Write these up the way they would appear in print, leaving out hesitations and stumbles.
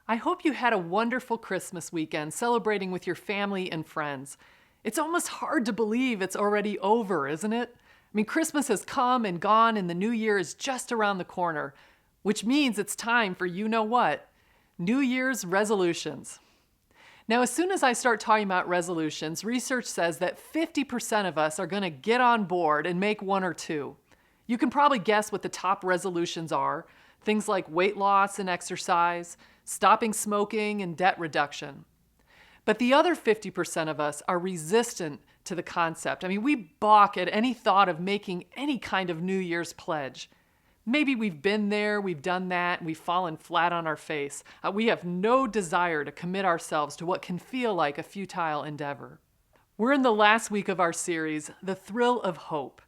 I hope you had a wonderful Christmas weekend celebrating with your family and friends. It's almost hard to believe it's already over, isn't it? I mean, Christmas has come and gone and the new year is just around the corner, which means it's time for you know what? New Year's resolutions. Now, as soon as I start talking about resolutions, research says that 50% of us are going to get on board and make one or two. You can probably guess what the top resolutions are. Things like weight loss and exercise, stopping smoking, and debt reduction. But the other 50% of us are resistant to the concept. I mean, we balk at any thought of making any kind of New Year's pledge. Maybe we've been there, we've done that, and we've fallen flat on our face. We have no desire to commit ourselves to what can feel like a futile endeavor. We're in the last week of our series, The Thrill of Hope.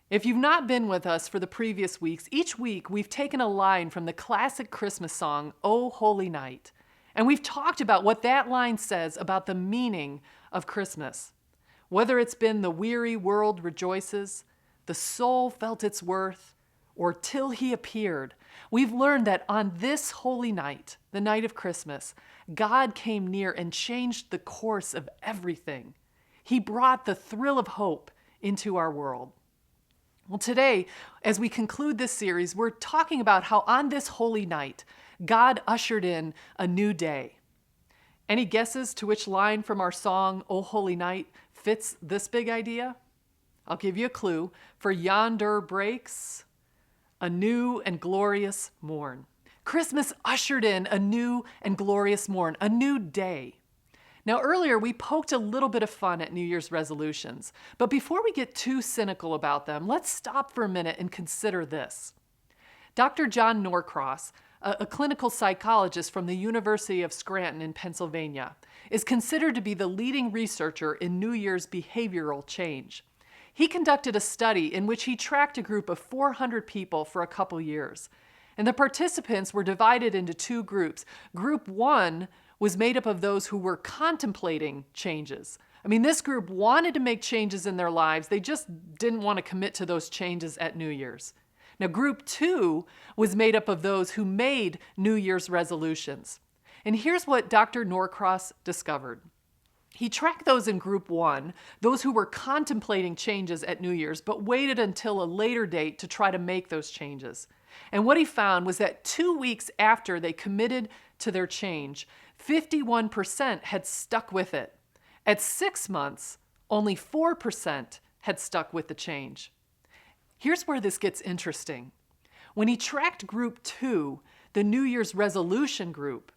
If you've not been with us for the previous weeks, each week we've taken a line from the classic Christmas song, O Holy Night, and we've talked about what that line says about the meaning of Christmas. Whether it's been the weary world rejoices, the soul felt its worth, or till he appeared, we've learned that on this holy night, the night of Christmas, God came near and changed the course of everything. He brought the thrill of hope into our world. Well, today, as we conclude this series, we're talking about how on this holy night, God ushered in a new day. Any guesses to which line from our song, O Holy Night, fits this big idea? I'll give you a clue. For yonder breaks a new and glorious morn. Christmas ushered in a new and glorious morn, a new day. Now, earlier we poked a little bit of fun at New Year's resolutions, but before we get too cynical about them, let's stop for a minute and consider this. Dr. John Norcross, a clinical psychologist from the University of Scranton in Pennsylvania, is considered to be the leading researcher in New Year's behavioral change. He conducted a study in which he tracked a group of 400 people for a couple years, and the participants were divided into two groups. Group 1 was made up of those who were contemplating changes. I mean, this group wanted to make changes in their lives. They just didn't want to commit to those changes at New Year's. Now, group 2 was made up of those who made New Year's resolutions. And here's what Dr. Norcross discovered. He tracked those in group 1, those who were contemplating changes at New Year's, but waited until a later date to try to make those changes. And what he found was that 2 weeks after they committed to their change, 51% had stuck with it. At 6 months, only 4% had stuck with the change. Here's where this gets interesting. When he tracked group 2, the New Year's resolution group,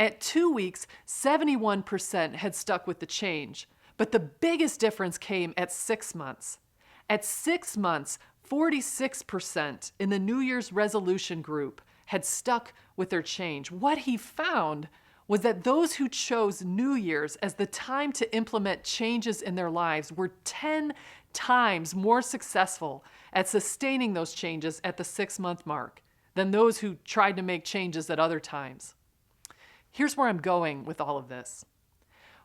at 2 weeks, 71% had stuck with the change. But the biggest difference came at 6 months. At 6 months, 46% in the New Year's resolution group had stuck with their change. What he found was that those who chose New Year's as the time to implement changes in their lives were 10 times more successful at sustaining those changes at the 6-month mark than those who tried to make changes at other times. Here's where I'm going with all of this.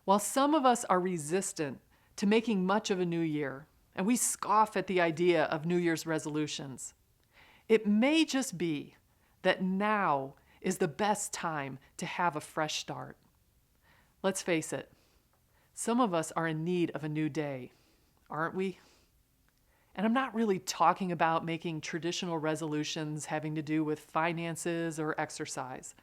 While some of us are resistant to making much of a new year, and we scoff at the idea of New Year's resolutions, it may just be that now is the best time to have a fresh start. Let's face it, some of us are in need of a new day, aren't we? And I'm not really talking about making traditional resolutions having to do with finances or exercise.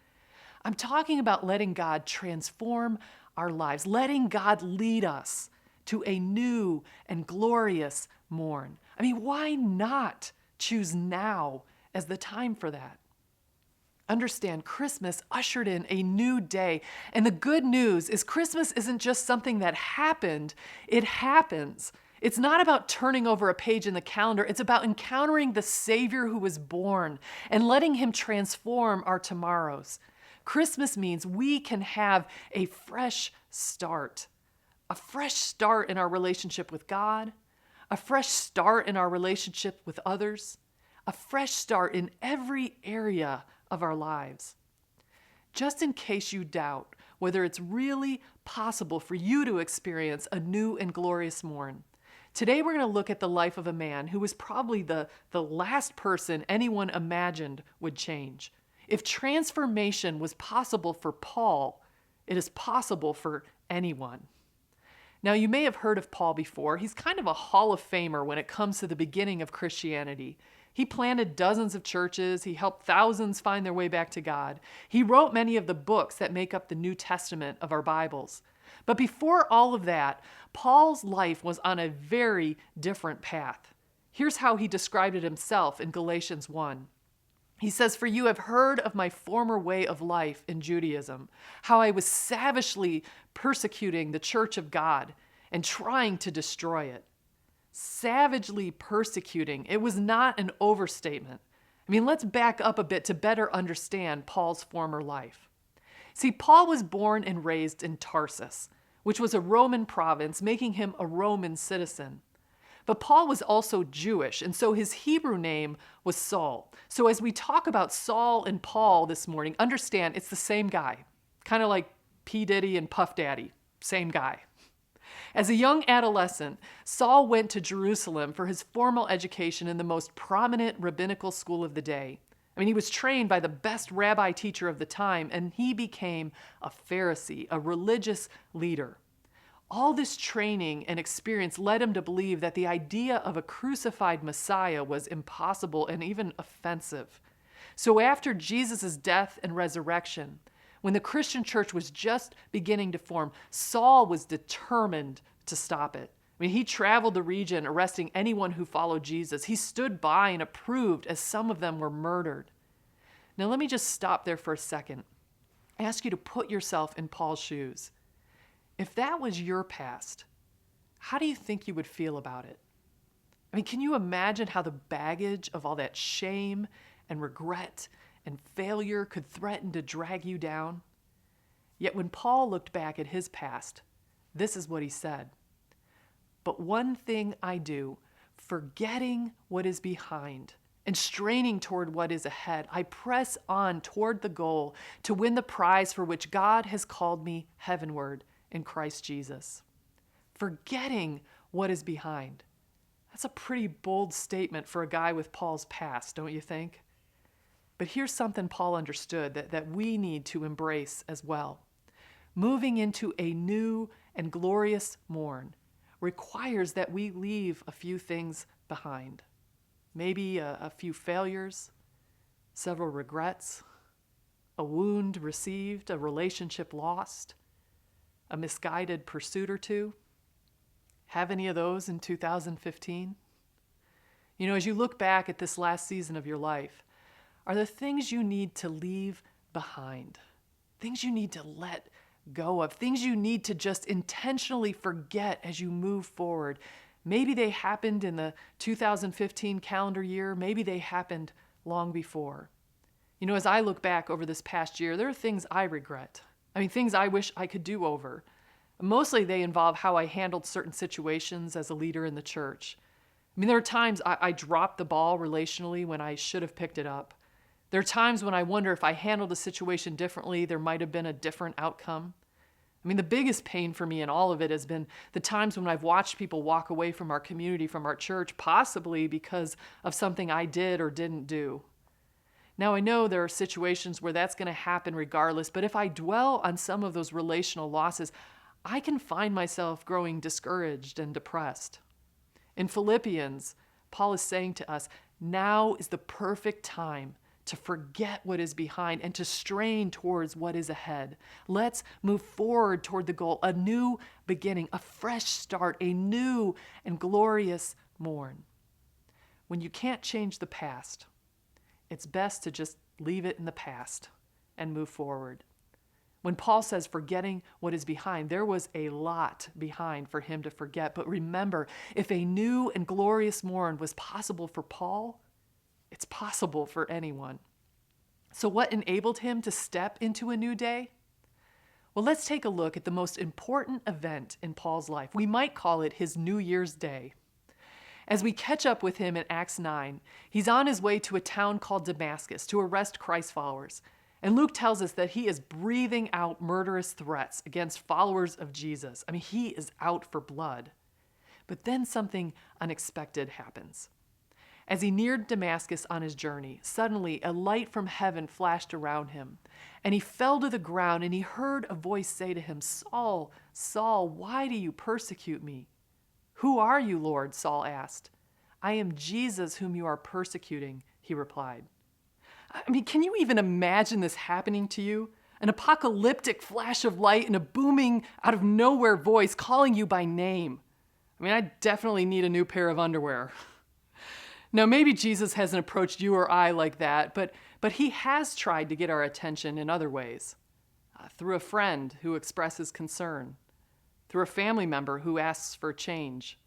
I'm talking about letting God transform our lives, letting God lead us to a new and glorious morn. I mean, why not choose now as the time for that? Understand, Christmas ushered in a new day. And the good news is Christmas isn't just something that happened, it happens. It's not about turning over a page in the calendar. It's about encountering the Savior who was born and letting him transform our tomorrows. Christmas means we can have a fresh start in our relationship with God, a fresh start in our relationship with others, a fresh start in every area of our lives. Just in case you doubt whether it's really possible for you to experience a new and glorious morn, today we're going to look at the life of a man who was probably the last person anyone imagined would change. If transformation was possible for Paul, it is possible for anyone. Now, you may have heard of Paul before. He's kind of a Hall of Famer when it comes to the beginning of Christianity. He planted dozens of churches. He helped thousands find their way back to God. He wrote many of the books that make up the New Testament of our Bibles. But before all of that, Paul's life was on a very different path. Here's how he described it himself in Galatians 1. He says, "For you have heard of my former way of life in Judaism, how I was savagely persecuting the church of God and trying to destroy it." Savagely persecuting. It was not an overstatement. I mean, let's back up a bit to better understand Paul's former life. See, Paul was born and raised in Tarsus, which was a Roman province, making him a Roman citizen. But Paul was also Jewish, and so his Hebrew name was Saul. So as we talk about Saul and Paul this morning, understand it's the same guy. Kind of like P. Diddy and Puff Daddy, same guy. As a young adolescent, Saul went to Jerusalem for his formal education in the most prominent rabbinical school of the day. I mean, he was trained by the best rabbi teacher of the time, and he became a Pharisee, a religious leader. All this training and experience led him to believe that the idea of a crucified Messiah was impossible and even offensive. So after Jesus' death and resurrection, when the Christian church was just beginning to form, Saul was determined to stop it. I mean, he traveled the region arresting anyone who followed Jesus. He stood by and approved as some of them were murdered. Now let me just stop there for a second. I ask you to put yourself in Paul's shoes. If that was your past, how do you think you would feel about it? I mean, can you imagine how the baggage of all that shame and regret and failure could threaten to drag you down? Yet when Paul looked back at his past, this is what he said. "But one thing I do, forgetting what is behind and straining toward what is ahead, I press on toward the goal to win the prize for which God has called me heavenward in Christ Jesus." Forgetting what is behind. That's a pretty bold statement for a guy with Paul's past, don't you think? But here's something Paul understood that we need to embrace as well. Moving into a new and glorious morn requires that we leave a few things behind. Maybe a few failures, several regrets, a wound received, a relationship lost, a misguided pursuit or two. Have any of those in 2015? You know, as you look back at this last season of your life, are there things you need to leave behind? Things you need to let go of? Things you need to just intentionally forget as you move forward? Maybe they happened in the 2015 calendar year. Maybe they happened long before. You know, as I look back over this past year, there are things I regret. I mean, things I wish I could do over. Mostly they involve how I handled certain situations as a leader in the church. I mean, there are times I dropped the ball relationally when I should have picked it up. There are times when I wonder if I handled a situation differently, there might have been a different outcome. I mean, the biggest pain for me in all of it has been the times when I've watched people walk away from our community, from our church, possibly because of something I did or didn't do. Now, I know there are situations where that's going to happen regardless, but if I dwell on some of those relational losses, I can find myself growing discouraged and depressed. In Philippians, Paul is saying to us, now is the perfect time to forget what is behind and to strain towards what is ahead. Let's move forward toward the goal, a new beginning, a fresh start, a new and glorious morn. When you can't change the past, it's best to just leave it in the past and move forward. When Paul says forgetting what is behind, there was a lot behind for him to forget. But remember, if a new and glorious morn was possible for Paul, it's possible for anyone. So what enabled him to step into a new day? Well, let's take a look at the most important event in Paul's life. We might call it his New Year's Day. As we catch up with him in Acts 9, he's on his way to a town called Damascus to arrest Christ followers. And Luke tells us that he is breathing out murderous threats against followers of Jesus. I mean, he is out for blood. But then something unexpected happens. As he neared Damascus on his journey, suddenly a light from heaven flashed around him, and he fell to the ground, and he heard a voice say to him, "Saul, Saul, why do you persecute me?" "Who are you, Lord?" Saul asked. "I am Jesus whom you are persecuting," he replied. I mean, can you even imagine this happening to you? An apocalyptic flash of light and a booming out of nowhere voice calling you by name. I mean, I definitely need a new pair of underwear. Now, maybe Jesus hasn't approached you or I like that, but he has tried to get our attention in other ways. Through a friend who expresses concern, through a family member who asks for change,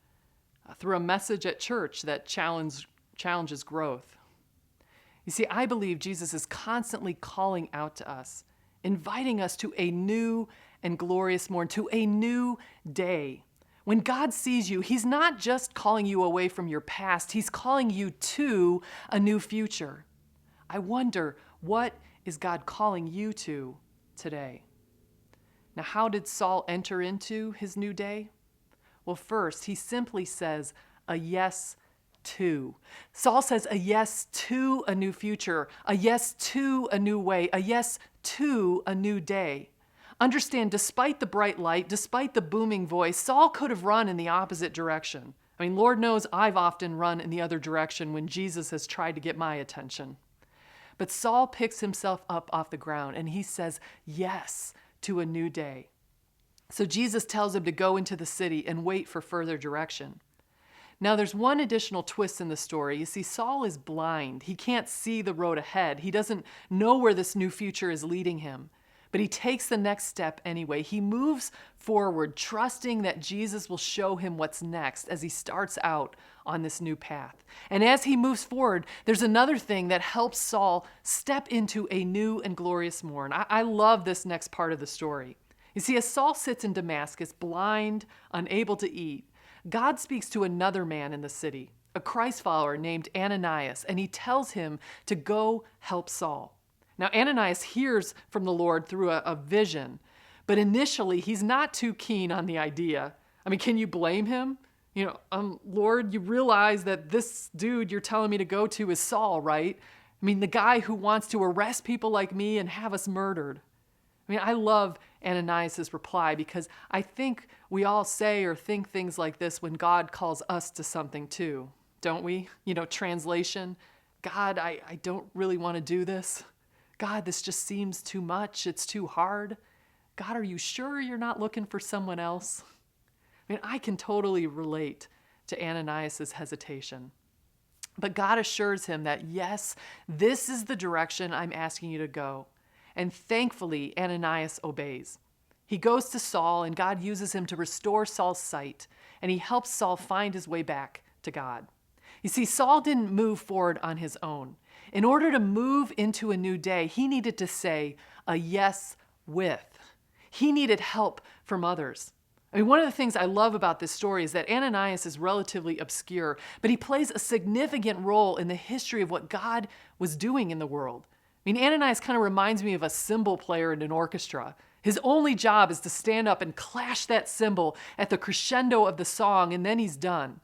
through a message at church that challenges growth. You see, I believe Jesus is constantly calling out to us, inviting us to a new and glorious morn, to a new day. When God sees you, he's not just calling you away from your past, he's calling you to a new future. I wonder, what is God calling you to today? Now, how did Saul enter into his new day? Well, first, he simply says a yes to. Saul says a yes to a new future, a yes to a new way, a yes to a new day. Understand, despite the bright light, despite the booming voice, Saul could have run in the opposite direction. I mean, Lord knows I've often run in the other direction when Jesus has tried to get my attention. But Saul picks himself up off the ground and he says yes to a new day. So Jesus tells him to go into the city and wait for further direction. Now, there's one additional twist in the story. You see, Saul is blind. He can't see the road ahead. He doesn't know where this new future is leading him. But he takes the next step anyway. He moves forward, trusting that Jesus will show him what's next as he starts out on this new path. And as he moves forward, there's another thing that helps Saul step into a new and glorious morn. I love this next part of the story. You see, as Saul sits in Damascus, blind, unable to eat, God speaks to another man in the city, a Christ follower named Ananias, and he tells him to go help Saul. Now, Ananias hears from the Lord through a vision, but initially he's not too keen on the idea. I mean, can you blame him? Lord, you realize that this dude you're telling me to go to is Saul, right? I mean, the guy who wants to arrest people like me and have us murdered. I mean, I love Ananias' reply because I think we all say or think things like this when God calls us to something too, don't we? Translation, God, I don't really want to do this. God, this just seems too much. It's too hard. God, are you sure you're not looking for someone else? I mean, I can totally relate to Ananias' hesitation. But God assures him that, yes, this is the direction I'm asking you to go. And thankfully, Ananias obeys. He goes to Saul, and God uses him to restore Saul's sight, and he helps Saul find his way back to God. You see, Saul didn't move forward on his own. In order to move into a new day, he needed to say a yes with. He needed help from others. I mean, one of the things I love about this story is that Ananias is relatively obscure, but he plays a significant role in the history of what God was doing in the world. I mean, Ananias kind of reminds me of a cymbal player in an orchestra. His only job is to stand up and clash that cymbal at the crescendo of the song, and then he's done.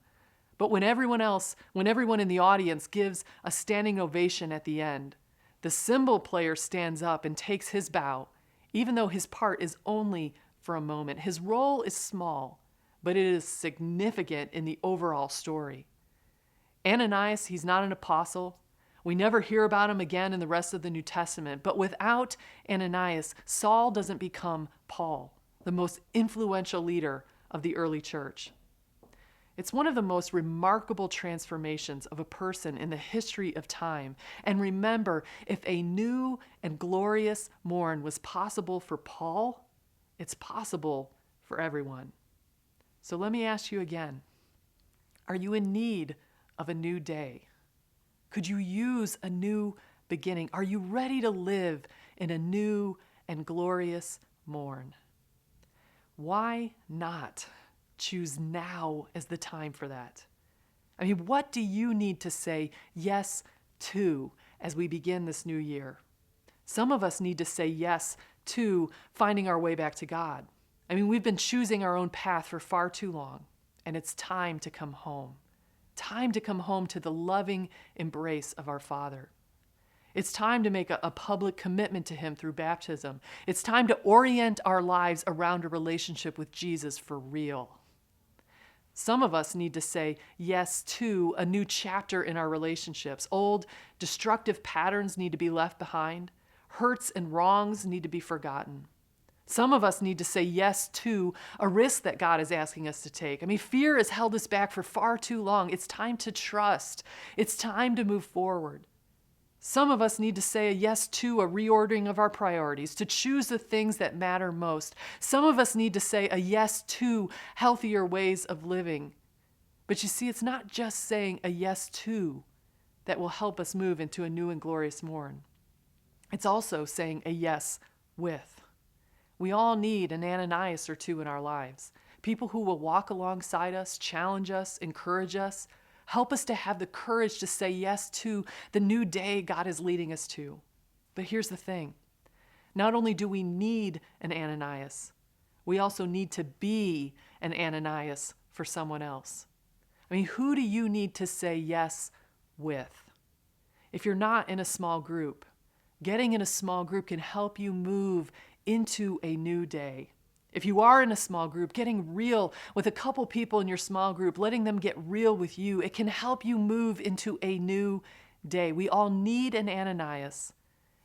But when everyone in the audience gives a standing ovation at the end, the cymbal player stands up and takes his bow, even though his part is only for a moment. His role is small, but it is significant in the overall story. Ananias, he's not an apostle. We never hear about him again in the rest of the New Testament. But without Ananias, Saul doesn't become Paul, the most influential leader of the early church. It's one of the most remarkable transformations of a person in the history of time. And remember, if a new and glorious morn was possible for Paul, it's possible for everyone. So let me ask you again, are you in need of a new day? Could you use a new beginning? Are you ready to live in a new and glorious morn? Why not choose now as the time for that? I mean, what do you need to say yes to as we begin this new year? Some of us need to say yes to finding our way back to God. I mean, we've been choosing our own path for far too long, and it's time to come home. Time to come home to the loving embrace of our Father. It's time to make a public commitment to Him through baptism. It's time to orient our lives around a relationship with Jesus for real. Some of us need to say yes to a new chapter in our relationships. Old, destructive patterns need to be left behind. Hurts and wrongs need to be forgotten. Some of us need to say yes to a risk that God is asking us to take. I mean, fear has held us back for far too long. It's time to trust. It's time to move forward. Some of us need to say a yes to a reordering of our priorities, to choose the things that matter most. Some of us need to say a yes to healthier ways of living. But you see, it's not just saying a yes to that will help us move into a new and glorious morn. It's also saying a yes with. We all need an Ananias or two in our lives. People who will walk alongside us, challenge us, encourage us, help us to have the courage to say yes to the new day God is leading us to. But here's the thing. Not only do we need an Ananias, we also need to be an Ananias for someone else. I mean, who do you need to say yes with? If you're not in a small group, getting in a small group can help you move into a new day. If you are in a small group, getting real with a couple people in your small group, letting them get real with you, it can help you move into a new day. We all need an Ananias,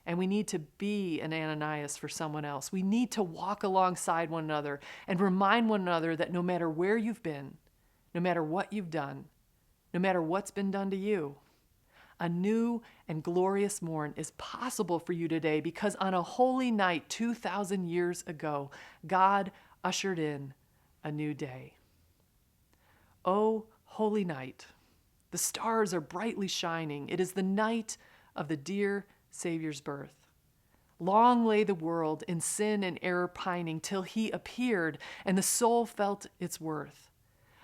and we need to be an Ananias for someone else. We need to walk alongside one another and remind one another that no matter where you've been, no matter what you've done, no matter what's been done to you, a new and glorious morn is possible for you today because on a holy night 2,000 years ago, God ushered in a new day. Oh, holy night, the stars are brightly shining. It is the night of the dear Savior's birth. Long lay the world in sin and error pining till He appeared and the soul felt its worth.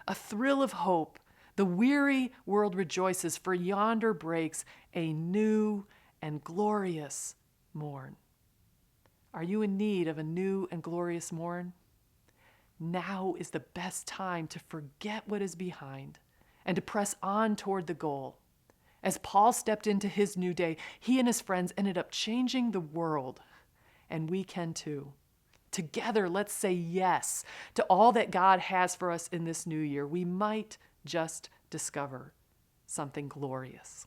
A thrill of hope, the weary world rejoices, for yonder breaks a new and glorious morn. Are you in need of a new and glorious morn? Now is the best time to forget what is behind and to press on toward the goal. As Paul stepped into his new day, he and his friends ended up changing the world, and we can too. Together, let's say yes to all that God has for us in this new year. We might just discover something glorious.